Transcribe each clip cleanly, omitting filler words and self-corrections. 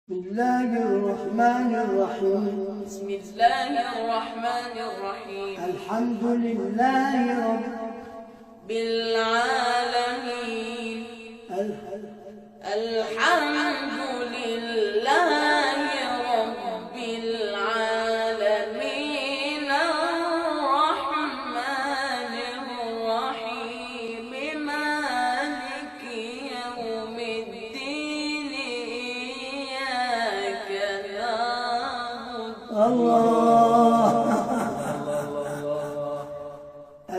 بسم الله الرحمن الرحيم. بسم الله الرحمن الرحيم. الحمد لله رب العالمين. الحمد لله رب العالمين. الرحمن الرحيم مالك يوم الدين. إياك نعبد الله.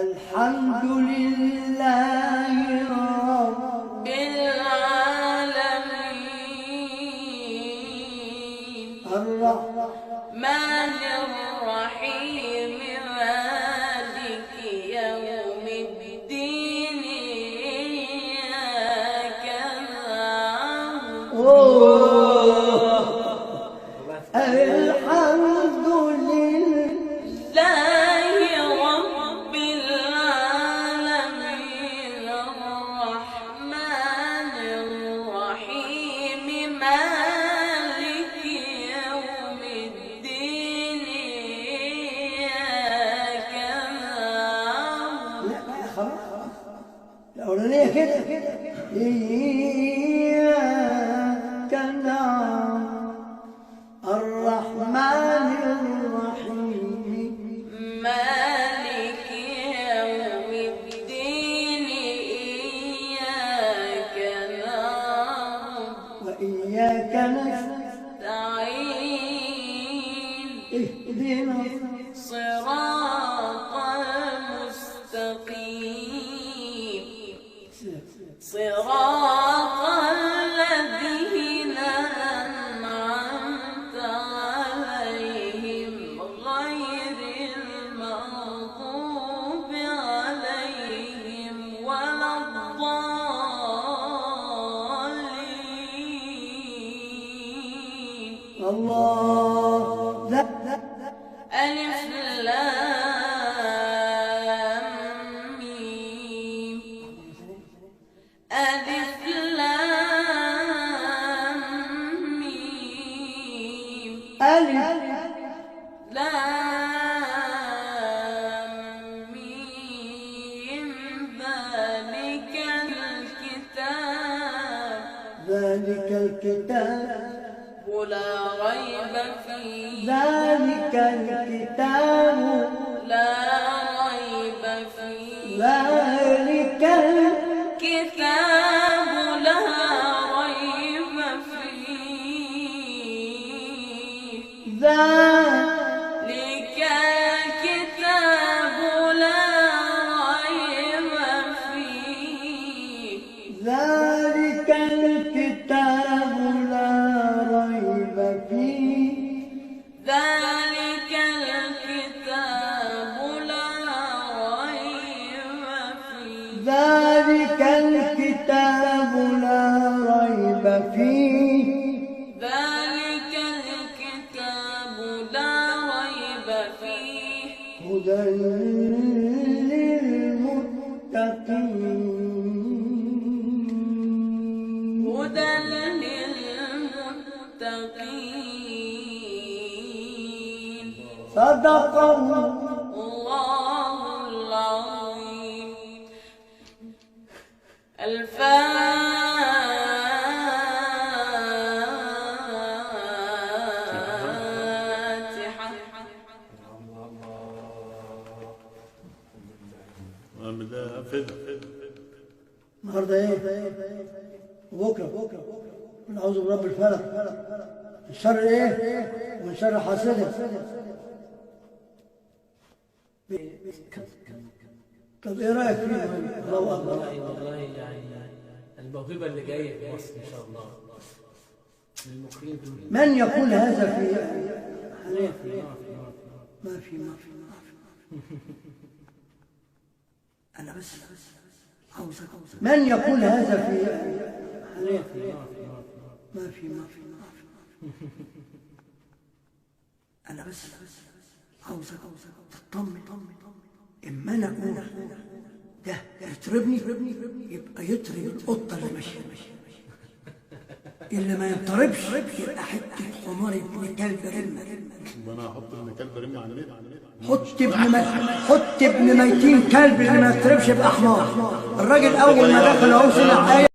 الحمد لله رب العالمين. الرحمن الرحيم مالك يوم الدين. إياك نعبد الحمد لله رب العالمين. الرحمن الرحيم مالك يوم الدين. إياك نعبد لا خلاص الأولانية كده إياك نعبد الرحمن الرحيم مالك يوم الدين. إياك نعبد وإياك نستعين. اهدنا صراط المستقيم. صراط الذين أنعمت عليهم غير المغضوب عليهم ولا الضالين. الله. لا ألف لام ميم. ألف لام ميم. ألف لام ميم. ذلك الكتاب لا ريب فيه. ذلك الكتاب لا ريب فيه. ذلك كتاب لا ريب فيه. ذلك الكتاب لا ريب فيه. ذلك الكتاب لا ريب فيه. ذلك الكتاب لا ريب فيه. ذلك الكتاب لا ريب فيه. ذلك الكتاب لا ريب فيه. هدى للمتقين. هدى للمتقين. صدق الله. الله العظيم. الفاتحة. النهارده ايه؟ وبكره قل اعوذ برب الفلق من شر ايه؟ ومن شر حاسد. طب ايه رايك فيه؟ الله اكبر. والله يعني الموهبة اللي جاية في مصر إن شاء الله للمقيم. من يقول هذا في حاليا؟ ما في انا بس عاوز من يقول هذا في حاليا؟ ما في انا بس عاوز تطمن. اما انا اقول ده يطربني يبقى يطرب القطه اللي ماشيه. اللي ما ينطربش يبقى حته حمار ابن كلب رمه. انا هحط ابن كلب رمه على النت. حط ابن ميتين كلب اللي ما ينطربش يبقى حمار. الراجل اول ما دخل اهو سمع آية